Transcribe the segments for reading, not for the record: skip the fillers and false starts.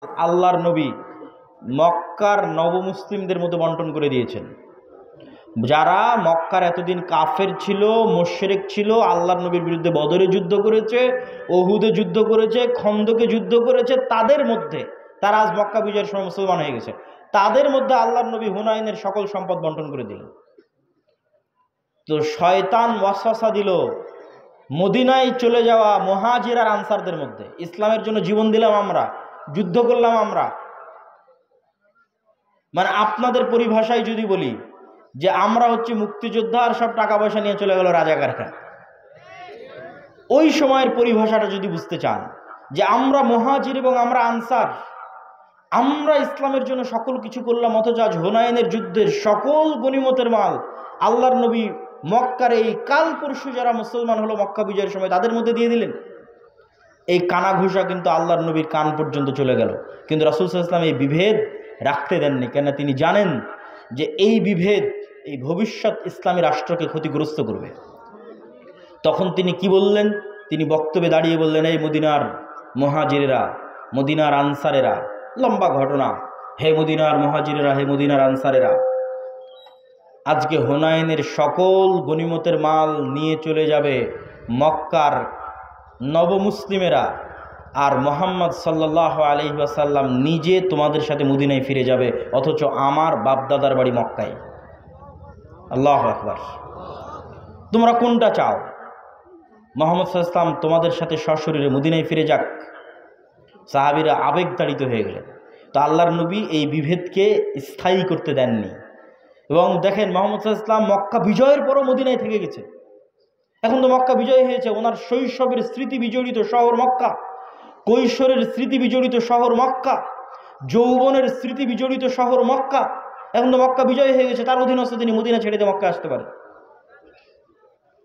আল্লাহর নবী মক্কার নবমুসলিমদের মধ্যে বন্টন করে দিয়েছেন। যারা মক্কার এতদিন কাফের ছিল, মুশরিক ছিল, আল্লাহর নবীর বিরুদ্ধে বদরে যুদ্ধ করেছে, ওহুদে যুদ্ধ করেছে, খন্দকে যুদ্ধ করেছে, তাদের মধ্যে তারা আজ মক্কা বিজয়ের সময় মুসলমান হয়ে গেছে, তাদের মধ্যে আল্লাহর নবী হুনাইনের সকল সম্পদ বন্টন করে দিলেন। তো শয়তান ওয়াসওয়াসা দিল মদিনায় চলে যাওয়া মুহাজির আর আনসারদের মধ্যে, ইসলামের জন্য জীবন দিলাম আমরা, যুদ্ধ করলাম আমরা, মানে আপনাদের পরিভাষায় যদি বলি যে আমরা হচ্ছে মুক্তিযোদ্ধা আর সব টাকা পয়সা নিয়ে চলে গেল রাজাকাররা, ওই সময়ের পরিভাষাটা যদি বুঝতে চান যে আমরা মুহাজির এবং আমরা আনসার, আমরা ইসলামের জন্য সকল কিছু করলাম, অথচ আজ হুনাইনের যুদ্ধের সকল গনিমতের মাল আল্লাহর নবী মক্কার এই কাল পরশু যারা মুসলমান হলো মক্কা বিজয়ের সময় তাদের মধ্যে দিয়ে দিলেন। এই কানাঘুষা কিন্তু আল্লাহর নবীর কান পর্যন্ত চলে গেল, কিন্তু রাসূল সাল্লাল্লাহু আলাইহি ওয়াসাল্লাম এই বিভেদ রাখতে দেননি। কেন? তিনি জানেন যে এই বিভেদ এই ভবিষ্যৎ ইসলামী রাষ্ট্রকে ক্ষতিগ্রস্ত করবে। তখন তিনি কি বললেন? তিনি বক্তব্যে দাঁড়িয়ে বললেন, এই মদিনার মুহাজিরেরা, মদিনার আনসারেরা, লম্বা ঘটনা, হে মদিনার মুহাজিরেরা, হে মদিনার আনসারেরা, আজকে হুনাইনের সকল গনিমতের মাল নিয়ে চলে যাবে মক্কার নবমুসলিমেরা, আর মুহাম্মদ সাল্লাল্লাহু আলাইহি ওয়াসাল্লাম নিজে তোমাদের সাথে মদিনায় ফিরে যাবে, অথচ আমার বাপদাদার বাড়ি মক্কায়। আল্লাহু আকবার। তোমরা কোনটা চাও? মুহাম্মদ সাল্লাল্লাহু আলাইহি ওয়াসাল্লাম তোমাদের সাথে সশরীরে মদিনায় ফিরে যাক? সাহাবীরা আবেগতাড়িত হয়ে গেলেন। তো আল্লাহর নবী এই বিভেদকে স্থায়ী করতে দেননি। এবং দেখেন মুহাম্মদ সাল্লাল্লাহু আলাইহি ওয়াসাল্লাম মক্কা বিজয়ের পরও মদিনায় থেকে গেছে। এখন তো মক্কা বিজয় হয়েছে, ওনার শৈশবের স্মৃতি বিজড়িত শহর মক্কা, কৈশোরের স্মৃতি বিজড়িত শহর মক্কা, যৌবনের স্মৃতি বিজড়িত শহর মক্কা, এখন তো মক্কা বিজয় হয়ে গেছে, তার অধীনস্থ তিনি মদিনা ছেড়ে দিয়ে মক্কা আসতে পারেন।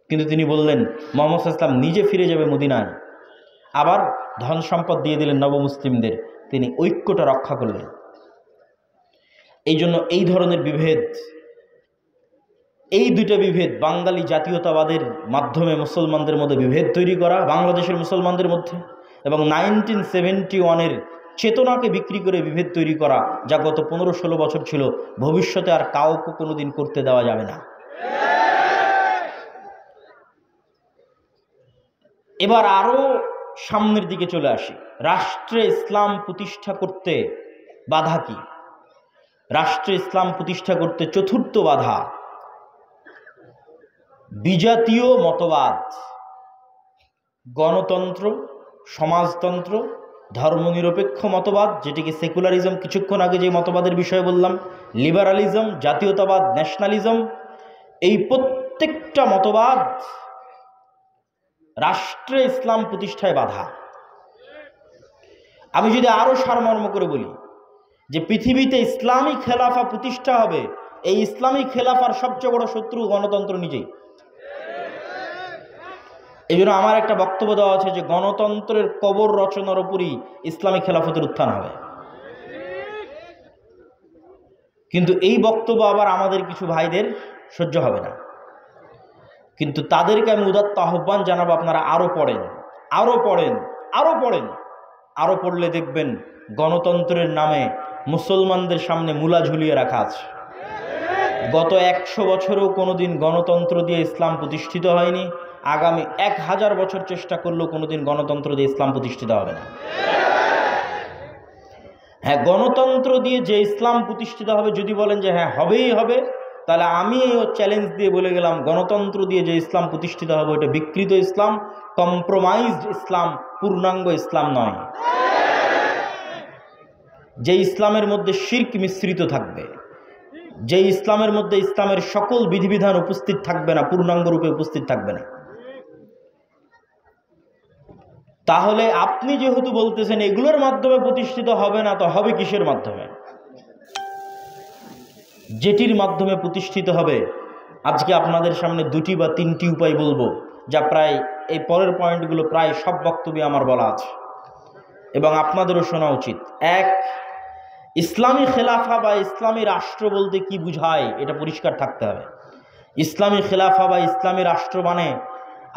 কিন্তু তিনি বললেন মুহাম্মদ সাল্লাল্লাহু আলাইহি ওয়াসাল্লাম নিজে ফিরে যাবে মদিনায়, আবার ধন সম্পদ দিয়ে দিলেন নবমুসলিমদের, তিনি ঐক্যটা রক্ষা করলেন। এই জন্য এই ধরনের বিভেদ, এই দুইটা বিভেদ, বাঙালি জাতীয়তাবাদের মাধ্যমে মুসলমানদের মধ্যে বিভেদ তৈরি করা বাংলাদেশের মুসলমানদের মধ্যে, এবং 1971-এর চেতনাকে বিক্রি করে বিভেদ তৈরি করা, যা গত 15-16 বছর ছিল, ভবিষ্যতে আর কাউকে কোনোদিন করতে দেওয়া যাবে না। এবার আরো সামনের দিকে চলে আসি। রাষ্ট্রে ইসলাম প্রতিষ্ঠা করতে বাধা কি? রাষ্ট্রে ইসলাম প্রতিষ্ঠা করতে চতুর্থ বাধা বিজাতীয় মতবাদ, গণতন্ত্র, সমাজতন্ত্র, ধর্মনিরপেক্ষ মতবাদ, যেটিকে সেকুলারিজম, কিছুক্ষণ আগে যে মতবাদের বিষয়ে বললাম, লিবারালিজম, জাতীয়তাবাদ, ন্যাশনালিজম, এই প্রত্যেকটা মতবাদ রাষ্ট্রে ইসলাম প্রতিষ্ঠায় বাধা। আমি যদি আরো সারমর্ম করে বলি যে পৃথিবীতে ইসলামী খেলাফা প্রতিষ্ঠা হবে, এই ইসলামী খেলাফার সবচেয়ে বড় শত্রু গণতন্ত্র নিজেই। এই জন্য আমার একটা বক্তব্য দেওয়া আছে যে গণতন্ত্রের কবর রচনার উপরই ইসলামী খেলাফতের উত্থান হবে। কিন্তু এই বক্তব্য আবার আমাদের কিছু ভাইদের সহ্য হবে না, কিন্তু তাদেরকে আমি উদাত্ত আহ্বান জানাবো, আপনারা আরো পড়েন, আরো পড়েন, আরো পড়েন, আরো পড়লে দেখবেন গণতন্ত্রের নামে মুসলমানদের সামনে মূলা ঝুলিয়ে রাখা আছে। গত 100 বছরেও কোনোদিন গণতন্ত্র দিয়ে ইসলাম প্রতিষ্ঠিত হয়নি, আগামী 1000 বছর চেষ্টা করলেও কোনোদিন গণতন্ত্র দিয়ে ইসলাম প্রতিষ্ঠিত হবে না। হ্যাঁ, গণতন্ত্র দিয়ে যে ইসলাম প্রতিষ্ঠিত হবে, যদি বলেন যে হ্যাঁ হবেই হবে, তাহলে আমি চ্যালেঞ্জ দিয়ে বলে গেলাম, গণতন্ত্র দিয়ে যে ইসলাম প্রতিষ্ঠিত হবে ওটা বিকৃত ইসলাম, কম্প্রোমাইজড ইসলাম, পূর্ণাঙ্গ ইসলাম নয়। যে ইসলামের মধ্যে শিরক মিশ্রিত থাকবে, যে ইসলামের মধ্যে ইসলামের সকল বিধিবিধান উপস্থিত থাকবে না, পূর্ণাঙ্গ রূপে উপস্থিত থাকবে না। তাহলে আপনি যেহেতু বলতেছেন এগুলোর মাধ্যমে প্রতিষ্ঠিত হবে না, তো হবে কিসের মাধ্যমে? যেটির মাধ্যমে প্রতিষ্ঠিত হবে, আজকে আপনাদের সামনে 2টি বা 3টি উপায় বলবো, যা প্রায় এই পরের পয়েন্টগুলো প্রায় সব বক্তব্যে আমার বলা আছে এবং আপনাদেরও শোনা উচিত। 1, ইসলামী খেলাফা বা ইসলামী রাষ্ট্র বলতে কি বুঝায় এটা পরিষ্কার থাকতে হবে। ইসলামী খেলাফা বা ইসলামী রাষ্ট্র মানে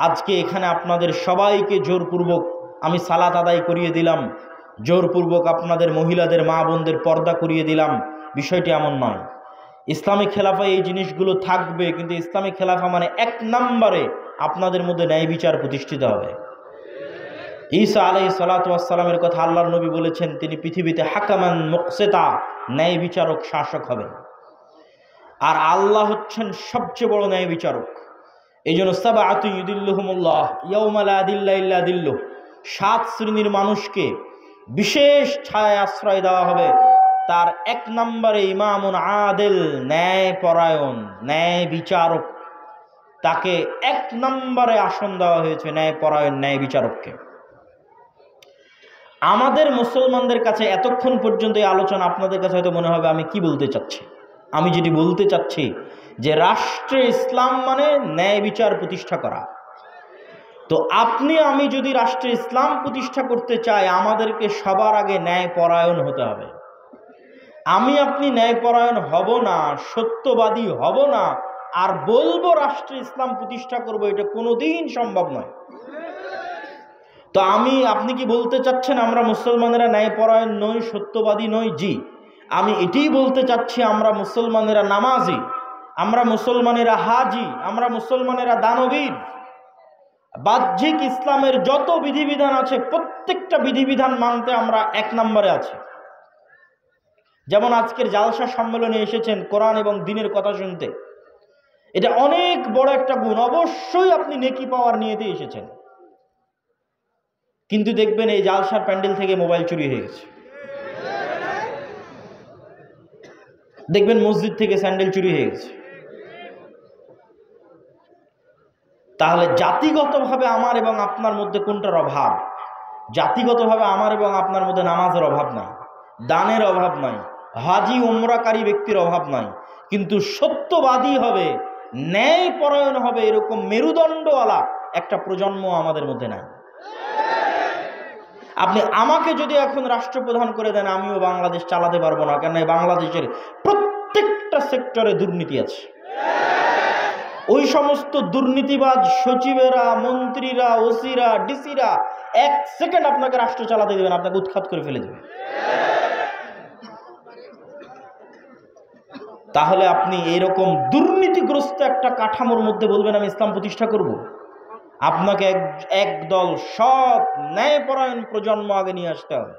আজকে এখানে আপনাদের সবাইকে জোরপূর্বক আমি সালাত আদায় করিয়ে দিলাম, জোরপূর্বক আপনাদের মহিলাদের মা বোনদের পর্দা করিয়ে দিলাম, বিষয়টি এমন নয়। ইসলামী খেলাফায় এই জিনিসগুলো থাকবে, কিন্তু ইসলামী খেলাফা মানে এক নম্বরে আপনাদের মধ্যে ন্যায় বিচার প্রতিষ্ঠিত হবে। ঈসা আলাইহিস সালাতু ওয়াস সালামের কথা আল্লাহর নবী বলেছেন, তিনি পৃথিবীতে হাকামান মুকসিতা, ন্যায় বিচারক, শাসক হবেন। আর আল্লাহ হচ্ছেন সবচেয়ে বড় ন্যায় বিচারক। এই জন্য সাবআতু ইউদিল্লুহুমুল্লাহ ইয়াউমা লা দিল্লা ইল্লা দিল্লুহ, 7 শ্রেণীর মানুষকে বিশেষ ছায়ায় আশ্রয় দেওয়া হবে। তার এক নম্বরে ইমামুন আদিল, ন্যায় পরায়ণ, ন্যায় বিচারক। তাকে এক নম্বরে আসন দেওয়া হয়েছে, ন্যায় পরায়ণ, ন্যায় বিচারককে। আমাদের মুসলমানদের কাছে এতক্ষণ পর্যন্ত এই আলোচনা আপনাদের কাছে হয়তো মনে হবে আমি কি বলতে চাচ্ছি। আমি যেটি বলতে চাচ্ছি যে রাষ্ট্রে ইসলাম মানে ন্যায় বিচার প্রতিষ্ঠা করা। তো আপনি আমি যদি রাষ্ট্রে ইসলাম প্রতিষ্ঠা করতে চাই, আমাদেরকে সবার আগে ন্যায় পরায়ণ হতে হবে। আমি আপনি ন্যায়পরায়ণ হব না, সত্যবাদী হব না, আর বলবো রাষ্ট্রে ইসলাম প্রতিষ্ঠা করব, এটা কোনোদিন সম্ভব নয়। তো আপনি কি বলতে চাচ্ছেন আমরা মুসলমানেরা ন্যায়পরায়ণ নই, সত্যবাদী নই? জি, আমি এটাই বলতে চাচ্ছি আমরা মুসলমানেরা নামাজি, আমরা মুসলমানেরা হাজি, আমরা মুসলমানেরা দানবীর। বাহ্যিক ইসলামের যত বিধিবিধান আছে প্রত্যেকটা বিধিবিধান মানতে আমরা এক নম্বরে আছি। যেমন আজকের জালসা সম্মেলনে এসেছেন কোরআন এবং দ্বীনের কথা শুনতে, এটা অনেক বড় একটা গুণ। অবশ্যই আপনি নেকি পাওয়ার নিয়েতে এসেছেন, কিন্তু দেখবেন এই জালসার প্যান্ডেল থেকে মোবাইল চুরি হয়ে গেছে, দেখবেন মসজিদ থেকে স্যান্ডেল চুরি হয়ে গেছে। তাহলে জাতিগতভাবে আমার এবং আপনার মধ্যে কোনটার অভাব? জাতিগতভাবে আমার এবং আপনার মধ্যে নামাজের অভাব নাই, দানের অভাব নাই, হাজি উমরাকারী ব্যক্তির অভাব নাই, কিন্তু সত্যবাদী হবে, ন্যায় পরায়ণ হবে, এরকম মেরুদণ্ডওয়ালা একটা প্রজন্ম আমাদের মধ্যে নাই। আপনি আমাকে যদি এখন রাষ্ট্রপ্রধান করে দেন, আমিও বাংলাদেশ চালাতে পারবো না, কেন বাংলাদেশের প্রত্যেকটা সেক্টরে দুর্নীতি আছে। ওই সমস্ত দুর্নীতিবাজ সচিবেরা, মন্ত্রীরা, ওসিরা, ডিসিরা 1 সেকেন্ড আপনাকে রাষ্ট্র চালাতে দেবেন, আপনাকে উৎখাত করে ফেলে দেবে। তাহলে আপনি এইরকম দুর্নীতিগ্রস্ত একটা কাঠামোর মধ্যে বলবেন আমি ইসলাম প্রতিষ্ঠা করব? আপনাকে একদল সৎ ন্যায়পরায়ণ প্রজন্ম আগে নিয়ে আসতে হবে।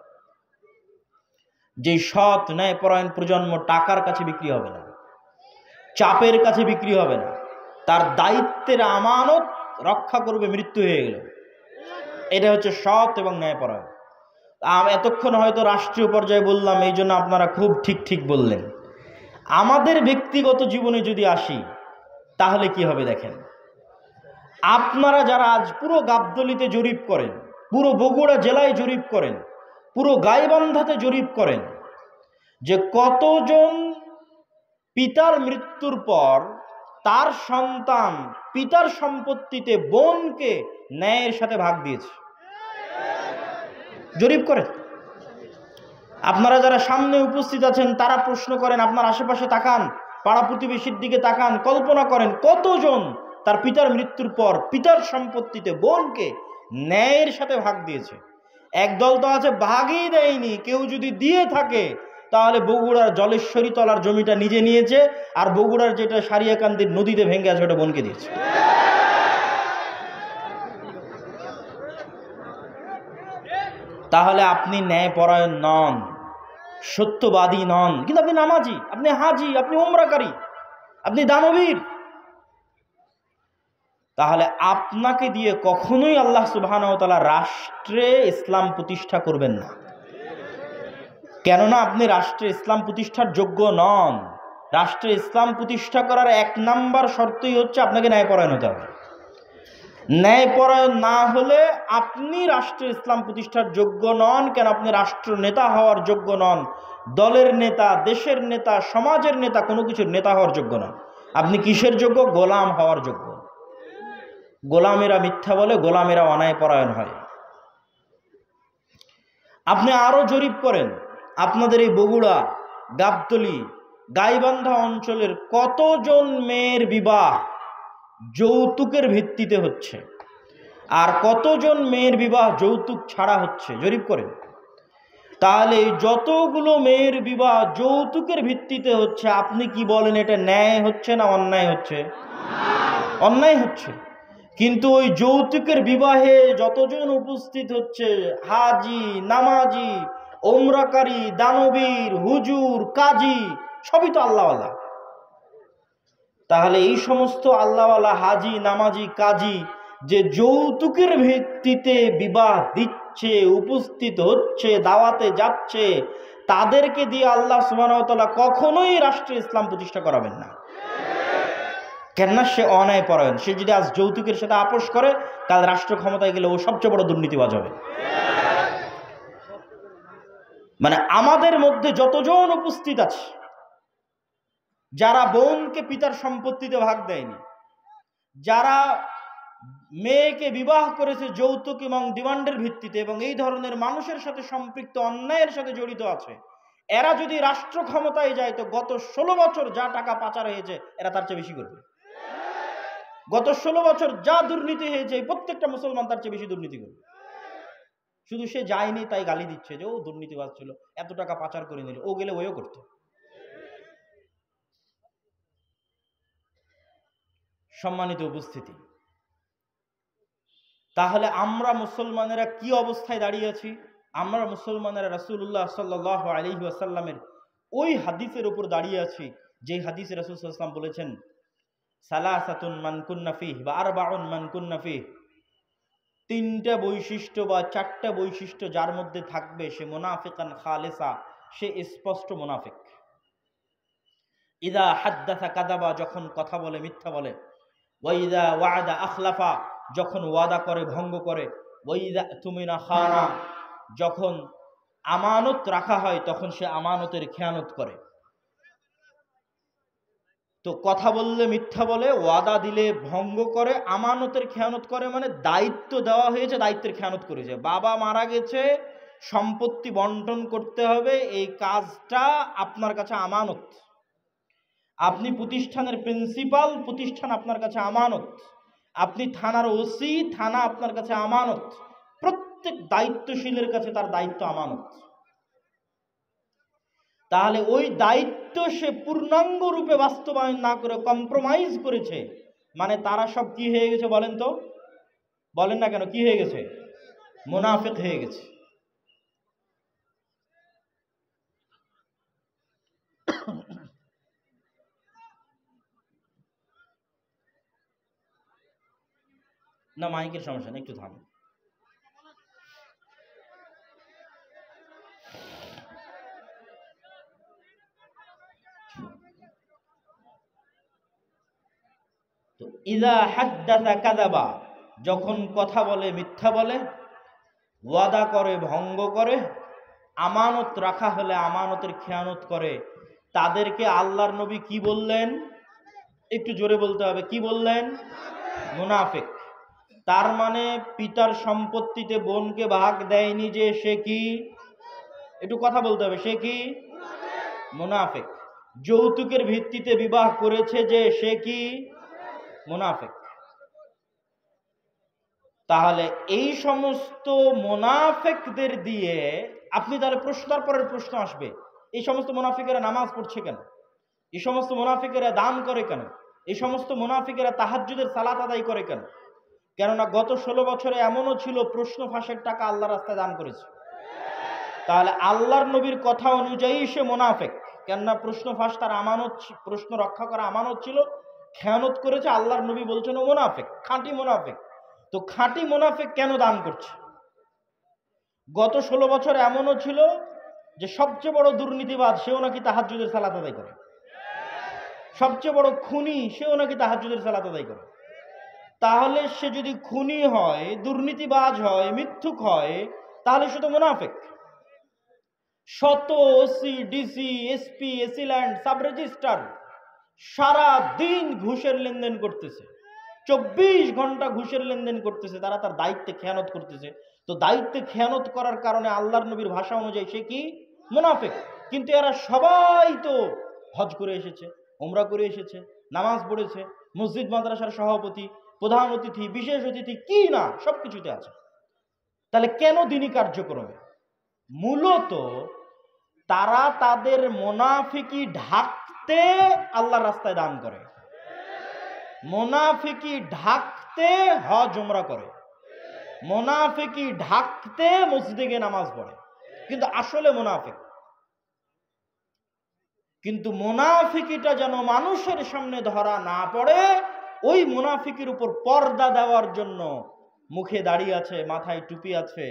যে সৎ ন্যায়পরায়ণ প্রজন্ম টাকার কাছে বিক্রি হবে না, চাপের কাছে বিক্রি হবে না, তার দায়িত্বের আমানত রক্ষা করবে মৃত্যু হয়ে গেল। এটা হচ্ছে সৎ এবং ন্যায়পরায়ণ। এতক্ষণ হয়তো রাষ্ট্রীয় পর্যায়ে বললাম, এই জন্য আপনারা খুব ঠিক বললেন। আমাদের ব্যক্তিগত জীবনে যদি আসি, তাহলে কি হবে দেখেন। আপনারা যারা আজ পুরো গাবতলীতে জরিপ করেন, পুরো বগুড়া জেলায় জরিপ করেন, পুরো গাইবান্ধাতে জরিপ করেন, যে কতজন পিতার মৃত্যুর পর তার সন্তান পিতার সম্পত্তিতে বোনকে ন্যায়ের সাথে ভাগ দিয়েছে, জরিপ করেন। আপনারা যারা সামনে উপস্থিত আছেন তারা প্রশ্ন করেন, আপনার আশেপাশে তাকান, পাড়া প্রতিবেশীর দিকে তাকান, কল্পনা করেন কতজন তার পিতার মৃত্যুর পর পিতার সম্পত্তিতে বোনকে ন্যায়ের সাথে ভাগ দিয়েছে। একদল তো আছে ভাগই দেয়নি, কেউ যদি দিয়ে থাকে তাহলে বগুড়ার জলেশ্বরী তলার জমিটা নিজে নিয়েছে, আর বগুড়ার যেটা সারিয়াকান্দির নদীতে ভেঙে আছে ওটা বোনকে দিয়েছে। তাহলে আপনি ন্যায়পরায়ণ নন, সত্যবাদী নন, কিন্তু আপনি নামাজি, আপনি হাজি, আপনি উমরাকারী, আপনি দানবীর। তাহলে আপনাকে দিয়ে কখনোই আল্লাহ সুবহানাহু ওয়া তাআলা রাষ্ট্রে ইসলাম প্রতিষ্ঠা করবেন না, কেননা আপনি রাষ্ট্রে ইসলাম প্রতিষ্ঠার যোগ্য নন। রাষ্ট্রে ইসলাম প্রতিষ্ঠা করার 1 নাম্বার শর্তই হচ্ছে আপনাকে ন্যায়পরায়ণ হতে হবে। ন্যায়পরায়ণ না হলে আপনি রাষ্ট্রে ইসলাম প্রতিষ্ঠার যোগ্য নন। কেন? আপনি রাষ্ট্র নেতা হওয়ার যোগ্য নন, দলের নেতা, দেশের নেতা, সমাজের নেতা, কোনো কিছুর নেতা হওয়ার যোগ্য নন। আপনি কিসের যোগ্য? গোলাম হওয়ার যোগ্য। গোলামেরা মিথ্যা বলে, গোলামেরা অন্যায়পরায়ণ হয়। আপনি আরো জরিপ করেন, আপনাদের এই বগুড়া, গাবতলী, গাইবান্ধা অঞ্চলের কতজন মেয়ের বিবাহ যৌতুকের ভিত্তিতে হচ্ছে, আর কতজন মেয়ের বিবাহ যৌতুক ছাড়া হচ্ছে, জরিপ করেন। তাহলে যতগুলো মেয়ের বিবাহ যৌতুকের ভিত্তিতে হচ্ছে, আপনি কি বলেন এটা ন্যায় হচ্ছে না অন্যায় হচ্ছে? অন্যায় হচ্ছে। কিন্তু ওই যৌতুকের বিবাহে যতজন উপস্থিত হচ্ছে, হাজি, নামাজি, ওমরাকারী, দানবীর, হুজুর, কাজী, সবই তো আল্লাহওয়ালা। তাহলে এই সমস্ত আল্লাহওয়ালা হাজি, নামাজি, কাজী যে যৌতুকের ভিত্তিতে বিবাহ দিচ্ছে, উপস্থিত হচ্ছে, দাওয়াতে যাচ্ছে, তাদেরকে দিয়ে আল্লাহ সুবহানাহু ওয়া তাআলা কখনোই রাষ্ট্রে ইসলাম প্রতিষ্ঠা করাবেন না। কেননা সে অন্যায় পরায়ণ। সে যদি আজ যৌতুকের সাথে আপোষ করে, কাল রাষ্ট্র ক্ষমতায় গেলে ও সবচেয়ে বড় দুর্নীতিবাজ হবে। মানে আমাদের মধ্যে যতজন উপস্থিত আছে, যারা বোনকে পিতার সম্পত্তিতে ভাগ দেয়নি, যারা মেয়েকে বিবাহ করেছে যৌতুক এবং ডিমান্ডের ভিত্তিতে, এবং এই ধরনের মানুষের সাথে সম্পৃক্ত অন্যায়ের সাথে জড়িত আছে, এরা যদি রাষ্ট্র ক্ষমতায় যায় তো গত 16 বছর যা টাকা পাচার হয়েছে এরা তার চেয়ে বেশি করবে। গত 16 বছর যা দুর্নীতি হয়েছে প্রত্যেকটা মুসলমান তার চেয়ে বেশি দুর্নীতি করবে। শুধু সে যায়নি তাই গালি দিচ্ছে যে ও দুর্নীতিবাজ ছিল, এত টাকা পাচার করে নিল, ও গেলে ওও করত। সম্মানিত উপস্থিতি, তাহলে আমরা মুসলমানেরা কি অবস্থায় দাঁড়িয়ে আছি? আমরা মুসলমানেরা রাসূলুল্লাহ সাল্লাল্লাহু আলাইহি ওয়াসাল্লামের ওই হাদিসের উপর দাঁড়িয়ে আছি যে হাদিসে রাসূল সাল্লাল্লাহু আলাইহি ওয়াসাল্লাম বলেছেন, সালাসাতুন মান কুন্না ফিহি বা আরবাউন মান কুন্না ফিহি, তিনটা বৈশিষ্ট্য বা চারটা বৈশিষ্ট্য যার মধ্যে থাকবে সে মুনাফিকান খালেসা, সে স্পষ্ট মুনাফিক। ইদা হাদ্দাসা কাযাবা, যখন কথা বলে মিথ্যা বলে, ওয়া ইদা ওয়াদা আখলাফা, যখন ওয়াদা করে ভঙ্গ করে, ওয়া ইদা তুমিনা খানা, যখন আমানত রাখা হয় তখন সে আমানতের খেয়ানত করে। তো কথা বললে মিথ্যা বলে, ওয়াদা দিলে ভঙ্গ করে, আমানতের খেয়ানত করে, মানে দায়িত্ব দেওয়া হয়েছে দায়িত্বের খেয়ানত করেছে। বাবা মারা গেছে, সম্পত্তি বন্টন করতে হবে, এই কাজটা আপনার কাছে আমানত। আপনি প্রতিষ্ঠানের প্রিন্সিপাল, প্রতিষ্ঠান আপনার কাছে আমানত। আপনি থানার ওসি, থানা আপনার কাছে আমানত। প্রত্যেক দায়িত্বশীলের কাছে তার দায়িত্ব আমানত। তাহলে ওই দায়িত্ব সে পূর্ণাঙ্গ রূপে বাস্তবায়ন না করে কম্প্রোমাইজ করেছে, মানে তারা সব কি হয়ে গেছে বলেন তো? বলেন না কেন, কি হয়ে গেছে? মুনাফিক হয়ে গেছে। না মাইকের সমস্যা নেই, একটু থাম। তো ইযা হাদ্দাসা কাযাবা, যখন কথা বলে মিথ্যা বলে, ওয়াদা করে ভঙ্গ করে, আমানত রাখা হলে আমানতের খেয়ানত করে, তাদেরকে আল্লাহর নবী কি বললেন? একটু জোরে বলতে হবে, কি বললেন? মুনাফিক। তার মানে পিতার সম্পত্তিতে বোনকে ভাগ দেয়নি যে সে কি? একটু কথা বলতে হবে, সে কি? মুনাফিক। যৌতুকের ভিত্তিতে বিবাহ করেছে যে সে কি? মুনাফিক। তাহলে এই সমস্ত মুনাফিকদের দিয়ে আপনি তাহলে প্রশ্নের পরের প্রশ্ন আসবে, এই সমস্ত মুনাফিকেরা নামাজ পড়ছে কেন? এই সমস্ত মুনাফিকেরা দান করে কেন? এই সমস্ত মুনাফিকেরা তাহাজ্জুদের সালাত আদায় করে কেন? কেননা গত 16 বছরে এমনও ছিল প্রশ্ন ফাঁসের টাকা আল্লাহ রাস্তায় দান করেছে। তাহলে আল্লাহর নবীর কথা অনুযায়ী সে মুনাফিক। কেননা প্রশ্ন ফাঁস তার আমানত, প্রশ্ন রক্ষা করা আমানত ছিল, খেয়ানত করেছে। আল্লাহর নবী বলছেন ও মুনাফিক, খাঁটি মুনাফিক। তো খাঁটি মুনাফিক কেন দান করছে? গত 16 বছর এমনও ছিল যে সবচেয়ে বড় দুর্নীতিবাজ সেও নাকি তাহাজ্জুদের সালাত আদায় করে, সবচেয়ে বড় খুনি সেও নাকি তাহাজ্জুদের সালাত আদায় করে। তাহলে সে যদি খুনি হয়, দুর্নীতিবাজ হয়, মিথ্যুক হয়, তাহলে সে তো মুনাফিক। শত OC, DC, SP, AC land, sub registrar সারা দিন ঘুষের লেনদেন করতেছে, 24 ঘন্টা ঘুষের লেনদেন করতেছে, তারা তার দায়িত্বে খেয়ানত করতেছে। তো দায়িত্বে খেয়ানত করার কারণে আল্লাহর নবীর ভাষা অনুযায়ী সে কি? মুনাফিক। কিন্তু এরা সবাই তো হজ করে এসেছে, উমরা করে এসেছে, নামাজ পড়েছে, মসজিদ মাদ্রাসার সভাপতি, প্রধান অতিথি, বিশেষ অতিথি, কি না সবকিছুতে আছে। তাহলে কেন দিনী কার্যক্রমে? মূলত তারা তাদের মুনাফিকি ঢাকতে আল্লাহর রাস্তায় দান করে, মুনাফিকি ঢাকতে হজ উমরা করে, মুনাফিকি ঢাকতে মসজিদে গিয়ে নামাজ পড়ে, কিন্তু আসলে মুনাফিক। কিন্তু মুনাফিকিটা যেন মানুষের সামনে ধরা না পড়ে, ওই মুনাফিকির উপর পর্দা দেওয়ার জন্য মুখে দাড়ি আছে, মাথায় টুপি আছে,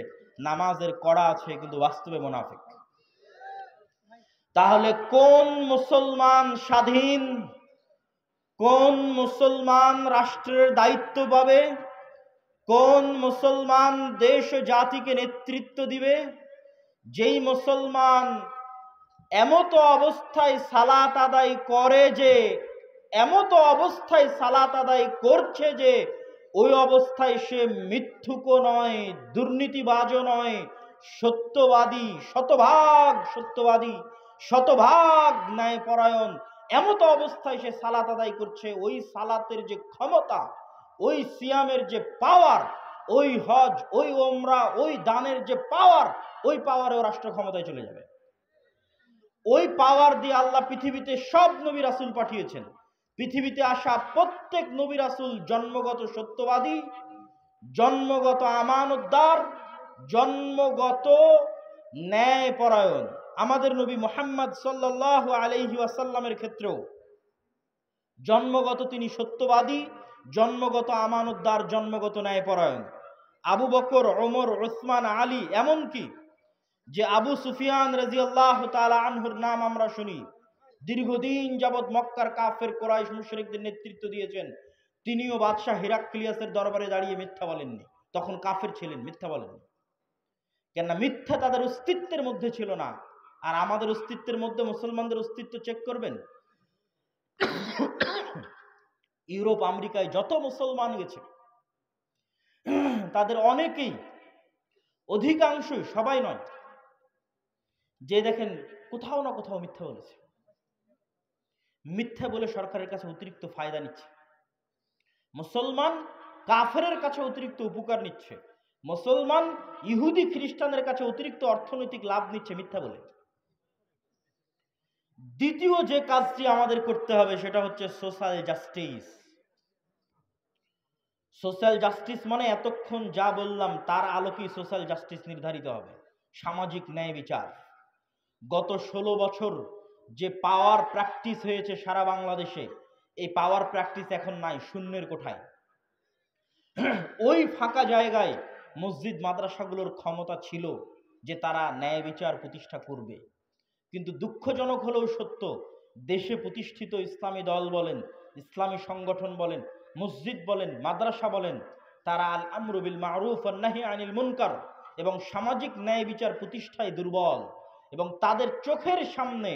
নামাজের কড়া আছে, কিন্তু বাস্তবে মুনাফিক। তাহলে কোন মুসলমান স্বাধীন, কোন মুসলমান রাষ্ট্রের দায়িত্ব পাবে, কোন মুসলমান দেশ জাতিকে নেতৃত্ব দিবে? যেই মুসলমান এমত অবস্থায় সালাত আদায় করে, যে এমত অবস্থায় সালাত আদায় করছে যে ওই অবস্থায় সে মিথ্যুকও নয়, দুর্নীতিবাজও নয়, সত্যবাদী, শতভাগ সত্যবাদী, শতভাগ ন্যায়পরায়ণ, এমত অবস্থায় সে সালাত আদায় করছে, ওই সালাতের যে ক্ষমতা, ওই সিয়ামের যে পাওয়ার, ওই হজ, ওই ওমরা, ওই দানের যে পাওয়ার, ওই পাওয়ারে ও রাষ্ট্র ক্ষমতায় চলে যাবে। ওই পাওয়ার দিয়ে আল্লাহ পৃথিবীতে সব নবী রাসূল পাঠিয়েছেন। পৃথিবীতে আসা প্রত্যেক নবী রাসূল জন্মগত সত্যবাদী, জন্মগত আমানতদার, জন্মগত ন্যায়পরায়ণ। আমাদের নবী মুহাম্মদ সাল্লাল্লাহু আলাইহি ওয়াসাল্লামের ক্ষেত্রেও জন্মগত তিনি সত্যবাদী, জন্মগত আমানতদার, জন্মগত ন্যায়পরায়ণ। আবু বকর, ওমর, উসমান, আলী, এমনকি যে আবু সুফিয়ান রাদিয়াল্লাহু তাআলা আনহুর নাম আমরা শুনি, দীর্ঘদিন যাবৎ মক্কার কাফের কুরাইশ মুশরিকদের নেতৃত্ব দিয়েছেন, তিনিও বাদশাহ হিরাক্লিয়াসের দরবারে দাঁড়িয়ে মিথ্যা বলেননি। তখন কাফের ছিলেন, মিথ্যা বলেননি। কেননা মিথ্যা তাদের অস্তিত্বের মধ্যে ছিল না। আর আমাদের অস্তিত্বের মধ্যে মুসলমানদের অস্তিত্ব চেক করবেন, ইউরোপ আমেরিকায় যত মুসলমান গেছে তাদের অনেকেই, অধিকাংশই, সবাই নয়, যে দেখেন কোথাও না কোথাও মিথ্যা বলেছে। মিথ্যা বলে সরকারের কাছে অতিরিক্ত ফায়দা নিচ্ছে। মুসলমান কাফেরের কাছে অতিরিক্ত উপকার নিচ্ছে, মুসলমান ইহুদি খ্রিস্টানের কাছে অতিরিক্ত অর্থনৈতিক লাভ নিচ্ছে মিথ্যা বলে। দ্বিতীয় যে কাজটি আমাদের করতে হবে সেটা হচ্ছে সোশ্যাল জাস্টিস। সোশ্যাল জাস্টিস মানে এতক্ষণ যা বললাম তার আলোকেই সোশ্যাল জাস্টিস নির্ধারিত হবে। সামাজিক ন্যায় বিচার। গত 16 বছর যে পাওয়ার প্র্যাকটিস হয়েছে সারা বাংলাদেশে, এই পাওয়ার প্র্যাকটিস এখন নাই, শূন্যের কোঠায়। ওই ফাঁকা জায়গায় মসজিদ মাদ্রাসাগুলোর ক্ষমতা ছিল যে তারা ন্যায় বিচার প্রতিষ্ঠা করবে। কিন্তু দুঃখজনক হলেও সত্য, দেশে প্রতিষ্ঠিত ইসলামী দল বলেন, ইসলামী সংগঠন বলেন, মসজিদ বলেন, মাদ্রাসা বলেন, তারা আল আমরু বিল মারুফ ওয়ান নাহি আনিল মুনকার এবং সামাজিক ন্যায় বিচার প্রতিষ্ঠায় দুর্বল। এবং তাদের চোখের সামনে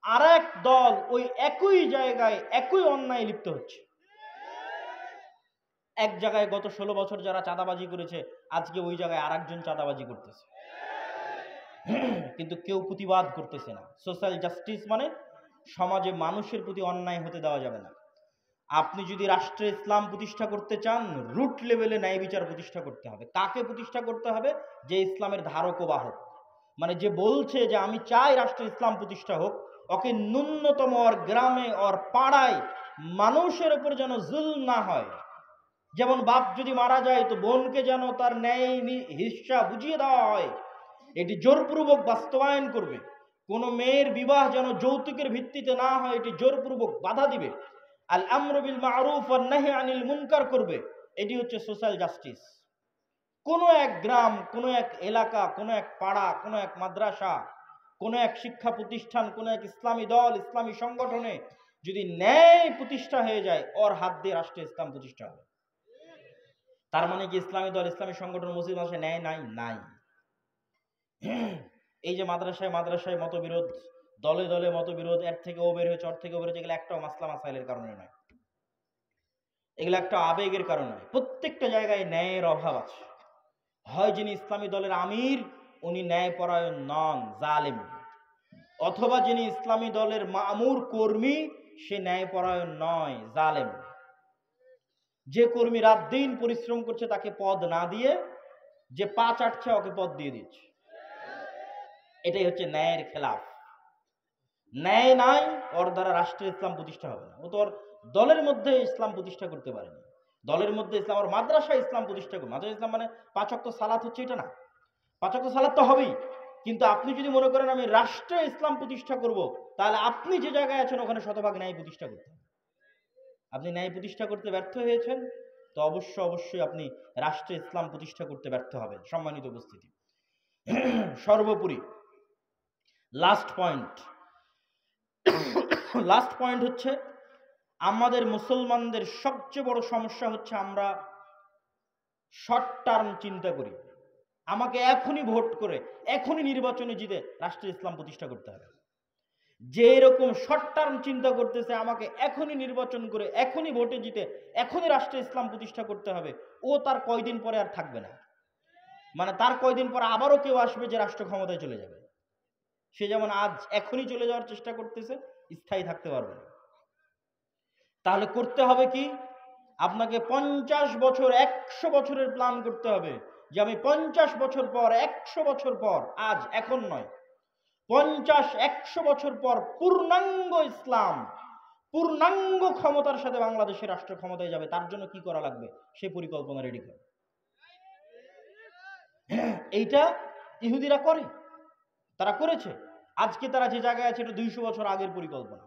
আরেক দল ওই একই জায়গায় একই অন্যায় লিপ্ত হচ্ছে। এক জায়গায় গত 16 বছর যারা চাঁদাবাজি করেছে, আজকে ওই জায়গায় আরেকজন চাঁদাবাজি করতেছে, কিন্তু কেউ প্রতিবাদ করতেছে না। সোশ্যাল জাস্টিস মানে সমাজে মানুষের প্রতি অন্যায় হতে দেওয়া যাবে না। আপনি যদি রাষ্ট্রে ইসলাম প্রতিষ্ঠা করতে চান, রুট লেভেলে ন্যায় বিচার প্রতিষ্ঠা করতে হবে। কাকে প্রতিষ্ঠা করতে হবে? যে ইসলামের ধারক ও বাহক, মানে যে বলছে যে আমি চাই রাষ্ট্রে ইসলাম প্রতিষ্ঠা হোক, ওকে ন্যূনতম ওর গ্রামে ওর পাড়ায় মানুষের উপর যেন জুলম না হয়। যেমন বাপ যদি মারা যায় তো বোনকে যেন তার ন্যায় হিস্সা বুঝিয়ে দেওয়া হয়, এটি জোরপূর্বক বাস্তবায়ন করবে। কোনো মেয়ের বিবাহ যেন যৌতুকের ভিত্তিতে না হয়, এটি জোরপূর্বক বাধা দিবে। আল আমরু বিল মারুফ ওয়ান নাহি আনিল মুনকার করবে। এটি হচ্ছে সোশ্যাল জাস্টিস। কোনো এক গ্রাম, কোনো এক এলাকা, কোনো এক পাড়া, কোনো এক মাদ্রাসা, কোনো এক শিক্ষা প্রতিষ্ঠান, কোনো এক ইসলামী দল, ইসলামী সংগঠনে যদি ন্যায় প্রতিষ্ঠা হয়ে যায়, ওর হাত দিয়ে রাষ্ট্রে ইসলাম প্রতিষ্ঠা হবে। তার মানে কি ইসলামী দল, ইসলামী সংগঠন, মসজিদ মাদ্রাসায় ন্যায় নাই? নাই। এই যে মাদ্রাসায় মাদ্রাসায় মতবিরোধ, দলে দলে মতবিরোধ, এর থেকে ও বের হয়েছে, ওর থেকে ও বের হয়েছে, এগুলো একটাও মাসলা মাসাইলের কারণে নয়, এগুলো একটা আবেগের কারণে নয়। প্রত্যেকটা জায়গায় ন্যায়ের অভাব আছে। হয় যিনি ইসলামী দলের আমির উনি ন্যায়পরায়ণ নন, জালেম, অথবা যিনি ইসলামী দলের মামুর কর্মী সে ন্যায়পরায়ণ নয়, জালেম। যে কর্মী রাত দিন পরিশ্রম করছে তাকে পদ না দিয়ে যে পা চাটছে ওকে পদ দিয়ে দিচ্ছে। এটাই হচ্ছে ন্যায়ের খেলাফ। ন্যায় নাই, ওর দ্বারা রাষ্ট্রে ইসলাম প্রতিষ্ঠা হবে না। ও তো ওর দলের মধ্যে ইসলাম প্রতিষ্ঠা করতে পারেনি। দলের মধ্যে ইসলাম, ওর মাদ্রাসায় ইসলাম প্রতিষ্ঠা করবে। মাদ্রাসা ইসলাম মানে 5 ওয়াক্ত সালাত হচ্ছে এটা না। 5 ওয়াক্ত সালাত তো হবেই, কিন্তু আপনি যদি মনে করেন আমি রাষ্ট্রে ইসলাম প্রতিষ্ঠা করব, তাহলে আপনি যে জায়গায় আছেন ওখানে শতভাগ ন্যায় প্রতিষ্ঠা করতে হবে। আপনি ন্যায় প্রতিষ্ঠা করতে ব্যর্থ হয়েছেন, তো অবশ্যই আপনি রাষ্ট্রে ইসলাম প্রতিষ্ঠা করতে ব্যর্থ হবেন। সম্মানিত উপস্থিতি, সর্বোপরি লাস্ট পয়েন্ট হচ্ছে আমাদের মুসলমানদের সবচেয়ে বড় সমস্যা হচ্ছে আমরা শর্ট টার্ম চিন্তা করি। আমাকে এখনই ভোট করে, এখনই নির্বাচনে জিতে রাষ্ট্রে ইসলাম প্রতিষ্ঠা করতে হবে। যে এরকম শর্ট টার্ম চিন্তা করতেছে আমাকে এখনই নির্বাচন করে, এখনই ভোটে জিতে, এখনই রাষ্ট্রে ইসলাম প্রতিষ্ঠা করতে হবে, ও তার কয়দিন পরে আর থাকবে না। মানে তার কয়দিন পরে আবারও কেউ আসবে যে রাষ্ট্র ক্ষমতায় চলে যাবে। সে যেমন আজ এখনই চলে যাওয়ার চেষ্টা করতেছে, স্থায়ী থাকতে পারবে না। তাহলে করতে হবে কি? আপনাকে 50 বছর, 100 বছরের প্ল্যান করতে হবে যে আমি 50 বছর পর, 100 বছর পর, আজ এখন নয়, 50-100 বছর পর পূর্ণাঙ্গ ইসলাম, পূর্ণাঙ্গ ক্ষমতার সাথে বাংলাদেশের রাষ্ট্র ক্ষমতায় যাবে। তার জন্য কি করা লাগবে সেই পরিকল্পনা রেডি করে। এইটা ইহুদিরা করে, তারা করেছে। আজকে তারা যে জায়গায় আছে এটা 200 বছর আগের পরিকল্পনা।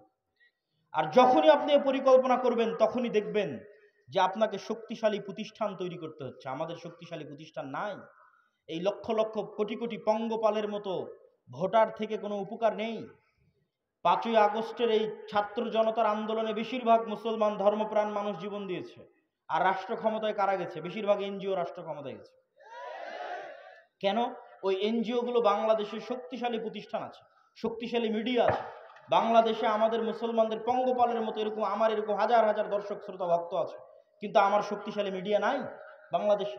আর যখনই আপনি পরিকল্পনা করবেন তখনই দেখবেন যে আপনাকে শক্তিশালী প্রতিষ্ঠান তৈরি করতে হচ্ছে। আমাদের শক্তিশালী প্রতিষ্ঠান নাই। এই লক্ষ লক্ষ কোটি কোটি পঙ্গপালের মতো ভোটার থেকে কোনো উপকার নেই। 5ই আগস্টের এই ছাত্র জনতার আন্দোলনে বেশিরভাগ মুসলমান ধর্মপ্রাণ মানুষ জীবন দিয়েছে। আর রাষ্ট্র ক্ষমতায় কারা গেছে? বেশিরভাগ এনজিও রাষ্ট্র ক্ষমতায় গেছে। কেন? ওই এনজিও গুলো বাংলাদেশের শক্তিশালী প্রতিষ্ঠান আছে, শক্তিশালী মিডিয়া আছে। বাংলাদেশে আমাদের মুসলমানদের পঙ্গপালের মতো এরকম আমার এরকম হাজার হাজার দর্শক শ্রোতা ভক্ত আছে, কিন্তু আমার শক্তিশালী মিডিয়া নাই বাংলাদেশে।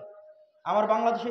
আমার বাংলাদেশে